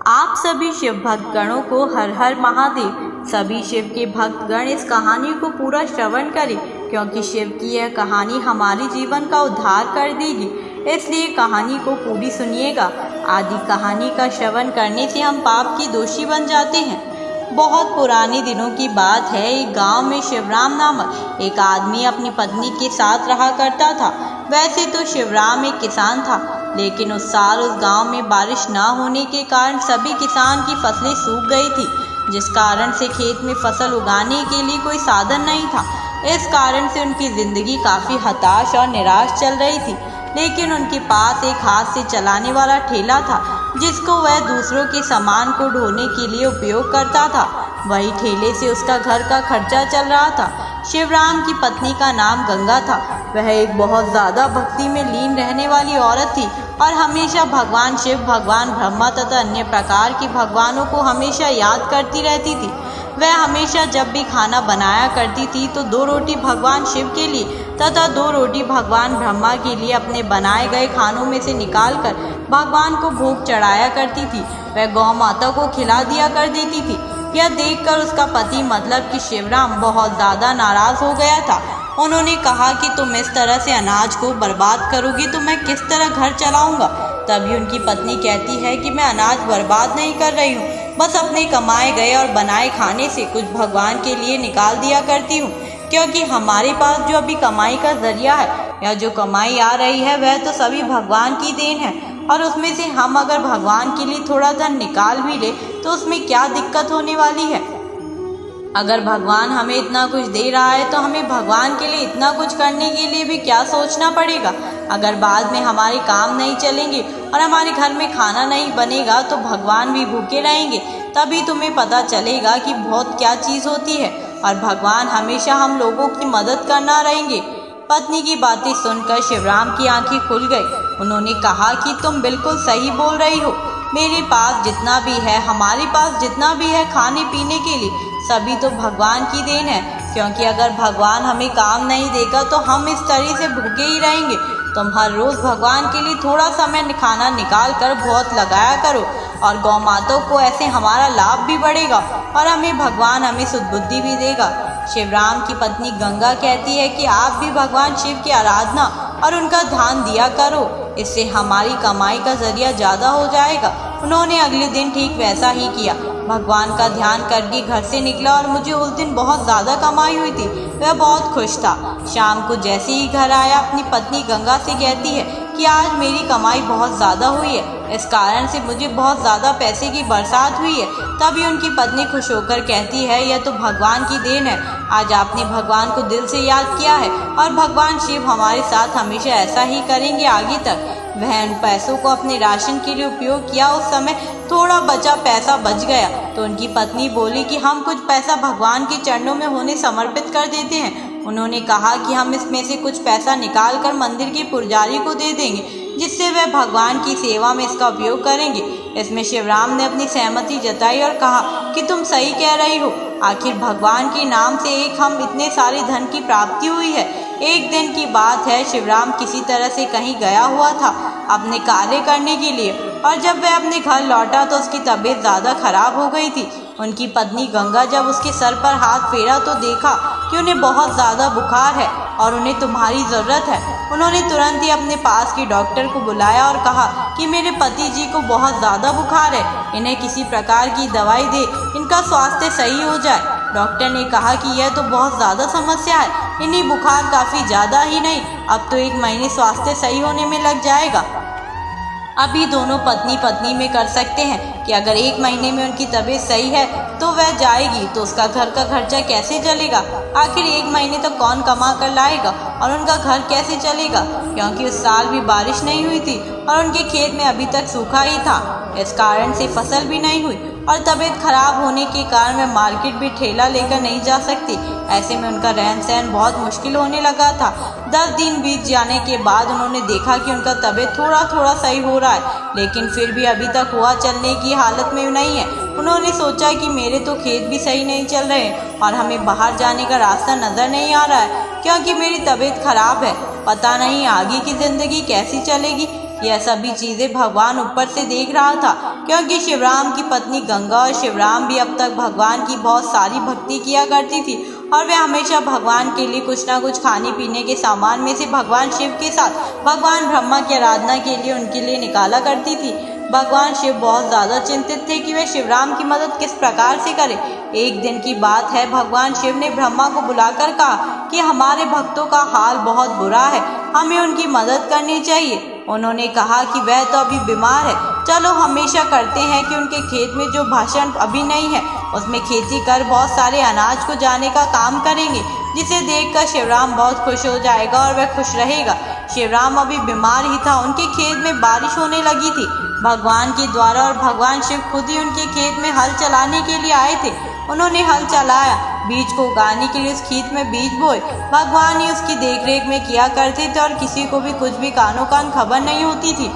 आप सभी शिव भक्तगणों को हर हर महादेव। सभी शिव के भक्तगण इस कहानी को पूरा श्रवण करें, क्योंकि शिव की यह कहानी हमारे जीवन का उद्धार कर देगी। इसलिए कहानी को पूरी सुनिएगा। आदि कहानी का श्रवण करने से हम पाप के दोषी बन जाते हैं। बहुत पुराने दिनों की बात है। एक गांव में शिवराम नामक एक आदमी अपनी पत्नी के साथ रहा करता था। वैसे तो शिवराम एक किसान था, लेकिन उस साल उस गांव में बारिश न होने के कारण सभी किसान की फसलें सूख गई थी, जिस कारण से खेत में फसल उगाने के लिए कोई साधन नहीं था। इस कारण से उनकी जिंदगी काफ़ी हताश और निराश चल रही थी। लेकिन उनके पास एक हाथ से चलाने वाला ठेला था, जिसको वह दूसरों के सामान को ढोने के लिए उपयोग करता था। वही ठेले से उसका घर का खर्चा चल रहा था। शिवराम की पत्नी का नाम गंगा था। वह एक बहुत ज़्यादा भक्ति में लीन रहने वाली औरत थी और हमेशा भगवान शिव, भगवान ब्रह्मा तथा अन्य प्रकार के भगवानों को हमेशा याद करती रहती थी। वह हमेशा जब भी खाना बनाया करती थी तो 2 रोटी भगवान शिव के लिए तथा 2 रोटी भगवान ब्रह्मा के लिए अपने बनाए गए खानों में से निकालकर भगवान को भोग चढ़ाया करती थी। वह गौ माता को खिला दिया कर देती थी। यह देखकर उसका पति मतलब कि शिवराम बहुत ज़्यादा नाराज़ हो गया था। उन्होंने कहा कि तुम इस तरह से अनाज को बर्बाद करोगी तो मैं किस तरह घर चलाऊंगा। तभी उनकी पत्नी कहती है कि मैं अनाज बर्बाद नहीं कर रही हूँ, बस अपने कमाए गए और बनाए खाने से कुछ भगवान के लिए निकाल दिया करती हूँ, क्योंकि हमारे पास जो अभी कमाई का जरिया है या जो कमाई आ रही है वह तो सभी भगवान की देन है। और उसमें से हम अगर भगवान के लिए थोड़ा धन निकाल भी ले तो उसमें क्या दिक्कत होने वाली है। अगर भगवान हमें इतना कुछ दे रहा है तो हमें भगवान के लिए इतना कुछ करने के लिए भी क्या सोचना पड़ेगा। अगर बाद में हमारे काम नहीं चलेंगे और हमारे घर में खाना नहीं बनेगा तो भगवान भी भूखे रहेंगे। तभी तुम्हें पता चलेगा कि बहुत क्या चीज़ होती है और भगवान हमेशा हम लोगों की मदद करना रहेंगे। पत्नी की बातें सुनकर शिवराम की आंखें खुल गई। उन्होंने कहा कि तुम बिल्कुल सही बोल रही हो। मेरे पास जितना भी है, हमारे पास जितना भी है खाने पीने के लिए, सभी तो भगवान की देन है। क्योंकि अगर भगवान हमें काम नहीं देगा तो हम इस तरह से भूखे ही रहेंगे। तुम हर रोज़ भगवान के लिए थोड़ा समय खाना निकाल कर बहुत लगाया करो और गौ माताओं को, ऐसे हमारा लाभ भी बढ़ेगा और भगवान हमें सुदबुद्धि भी देगा। शिवराम की पत्नी गंगा कहती है कि आप भी भगवान शिव की आराधना और उनका ध्यान दिया करो, इससे हमारी कमाई का जरिया ज़्यादा हो जाएगा। उन्होंने अगले दिन ठीक वैसा ही किया। भगवान का ध्यान करके घर से निकला और मुझे उस दिन बहुत ज़्यादा कमाई हुई थी। वह बहुत खुश था। शाम को जैसे ही घर आया अपनी पत्नी गंगा से कहती है कि आज मेरी कमाई बहुत ज़्यादा हुई है, इस कारण से मुझे बहुत ज़्यादा पैसे की बरसात हुई है। तभी उनकी पत्नी खुश होकर कहती है, यह तो भगवान की देन है। आज आपने भगवान को दिल से याद किया है और भगवान शिव हमारे साथ हमेशा ऐसा ही करेंगे आगे तक। वह उन पैसों को अपने राशन के लिए उपयोग किया। उस समय थोड़ा बचा पैसा बच गया तो उनकी पत्नी बोली कि हम कुछ पैसा भगवान के चरणों में होने समर्पित कर देते हैं। उन्होंने कहा कि हम इसमें से कुछ पैसा निकाल कर मंदिर के पुजारी को दे देंगे, जिससे वह भगवान की सेवा में इसका उपयोग करेंगे। इसमें शिवराम ने अपनी सहमति जताई और कहा कि तुम सही कह रही हो। आखिर भगवान के नाम से एक हम इतने सारे धन की प्राप्ति हुई है। एक दिन की बात है, शिवराम किसी तरह से कहीं गया हुआ था अपने कार्य करने के लिए, और जब वह अपने घर लौटा तो उसकी तबीयत ज़्यादा खराब हो गई थी। उनकी पत्नी गंगा जब उसके सर पर हाथ फेरा तो देखा कि उन्हें बहुत ज़्यादा बुखार है और उन्हें तुम्हारी ज़रूरत है। उन्होंने तुरंत ही अपने पास के डॉक्टर को बुलाया और कहा कि मेरे पति जी को बहुत ज़्यादा बुखार है, इन्हें किसी प्रकार की दवाई दे, इनका स्वास्थ्य सही हो जाए। डॉक्टर ने कहा कि यह तो बहुत ज़्यादा समस्या है, इन्हें बुखार काफ़ी ज़्यादा ही नहीं, अब तो 1 महीने स्वास्थ्य सही होने में लग जाएगा। अभी दोनों पत्नी पत्नी में कर सकते हैं कि अगर 1 महीने में उनकी तबीयत सही है तो वह जाएगी तो उसका घर का खर्चा कैसे चलेगा। आखिर 1 महीने तो कौन कमा कर लाएगा और उनका घर कैसे चलेगा, क्योंकि उस साल भी बारिश नहीं हुई थी और उनके खेत में अभी तक सूखा ही था। इस कारण से फसल भी नहीं हुई और तबीयत खराब होने के कारण वह मार्केट भी ठेला लेकर नहीं जा सकती। ऐसे में उनका रहन सहन बहुत मुश्किल होने लगा था। 10 दिन बीत जाने के बाद उन्होंने देखा कि उनका तबीयत थोड़ा थोड़ा सही हो रहा है, लेकिन फिर भी अभी तक हुआ चलने की हालत में नहीं है। उन्होंने सोचा कि मेरे तो खेत भी सही नहीं चल रहे और हमें बाहर जाने का रास्ता नज़र नहीं आ रहा है, क्योंकि मेरी तबीयत खराब है। पता नहीं आगे की ज़िंदगी कैसी चलेगी। यह सभी चीज़ें भगवान ऊपर से देख रहा था, क्योंकि शिवराम की पत्नी गंगा और शिवराम भी अब तक भगवान की बहुत सारी भक्ति किया करती थी और वे हमेशा भगवान के लिए कुछ ना कुछ खाने पीने के सामान में से भगवान शिव के साथ भगवान ब्रह्मा की आराधना के लिए उनके लिए निकाला करती थी। भगवान शिव बहुत ज़्यादा चिंतित थे कि वे शिवराम की मदद किस प्रकार से करें। एक दिन की बात है, भगवान शिव ने ब्रह्मा को बुलाकर कहा कि हमारे भक्तों का हाल बहुत बुरा है, हमें उनकी मदद करनी चाहिए। उन्होंने कहा कि वह तो अभी बीमार है, चलो हमेशा करते हैं कि उनके खेत में जो भाषण अभी नहीं है उसमें खेती कर बहुत सारे अनाज को जाने का काम करेंगे, जिसे देखकर शिवराम बहुत खुश हो जाएगा और वह खुश रहेगा। शिवराम अभी बीमार ही था, उनके खेत में बारिश होने लगी थी भगवान के द्वारा और भगवान शिव खुद ही उनके खेत में हल चलाने के लिए आए थे। उन्होंने हल चलाया, बीज को उगाने के लिए उस खेत में बीज बोए। भगवान ही उसकी देखरेख में किया करते थे और किसी को भी कुछ भी कानो कान खबर नहीं होती थी।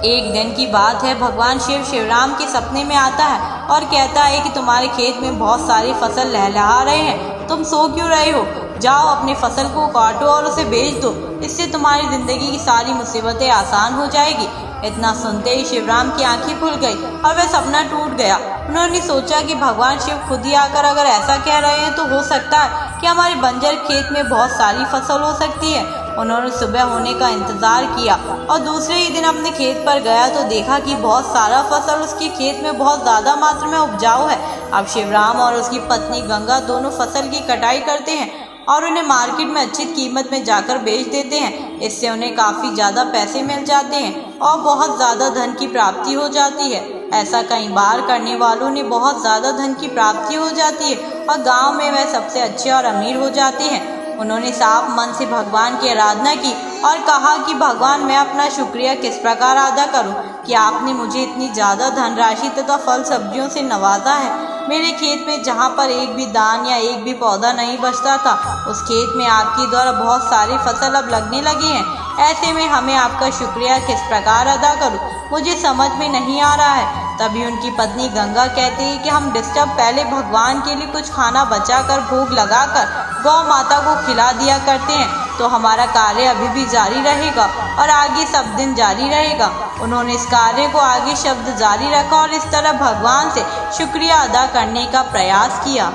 एक दिन की बात है, भगवान शिव शिवराम के सपने में आता है और कहता है कि तुम्हारे खेत में बहुत सारी फसल लहलहा रहे हैं, तुम सो क्यों रहे हो, जाओ अपने फसल को काटो और उसे बेच दो, इससे तुम्हारी जिंदगी की सारी मुसीबतें आसान हो जाएगी। इतना सुनते ही शिवराम की आंखें खुल गई और वह सपना टूट गया। उन्होंने सोचा कि भगवान शिव खुद ही आकर अगर ऐसा कह रहे हैं तो हो सकता है कि हमारे बंजर खेत में बहुत सारी फसल हो सकती है। उन्होंने सुबह होने का इंतजार किया और दूसरे ही दिन अपने खेत पर गया तो देखा कि बहुत सारा फसल उसके खेत में बहुत ज़्यादा मात्रा में उपजाऊ है। अब शिवराम और उसकी पत्नी गंगा दोनों फसल की कटाई करते हैं और उन्हें मार्केट में अच्छी कीमत में जाकर बेच देते हैं। इससे उन्हें काफ़ी ज़्यादा पैसे मिल जाते हैं और बहुत ज़्यादा धन की प्राप्ति हो जाती है। ऐसा कई बार करने वालों ने बहुत ज़्यादा धन की प्राप्ति हो जाती है और गांव में वह सबसे अच्छे और अमीर हो जाते हैं। उन्होंने साफ मन से भगवान की आराधना की और कहा कि भगवान, मैं अपना शुक्रिया किस प्रकार अदा करूं कि आपने मुझे इतनी ज़्यादा धनराशि तथा फल सब्जियों से नवाजा है। मेरे खेत में जहाँ पर एक भी दान या एक भी पौधा नहीं बचता था, उस खेत में आपके द्वारा बहुत सारी फसल अब लगने लगी हैं। ऐसे में हमें आपका शुक्रिया किस प्रकार अदा करूं, मुझे समझ में नहीं आ रहा है। तभी उनकी पत्नी गंगा कहती है कि हम डिस्टर्ब पहले भगवान के लिए कुछ खाना बचाकर भोग लगाकर गौ माता को खिला दिया करते हैं, तो हमारा कार्य अभी भी जारी रहेगा और आगे सब दिन जारी रहेगा। उन्होंने इस कार्य को आगे शब्द जारी रखा और इस तरह भगवान से शुक्रिया अदा करने का प्रयास किया।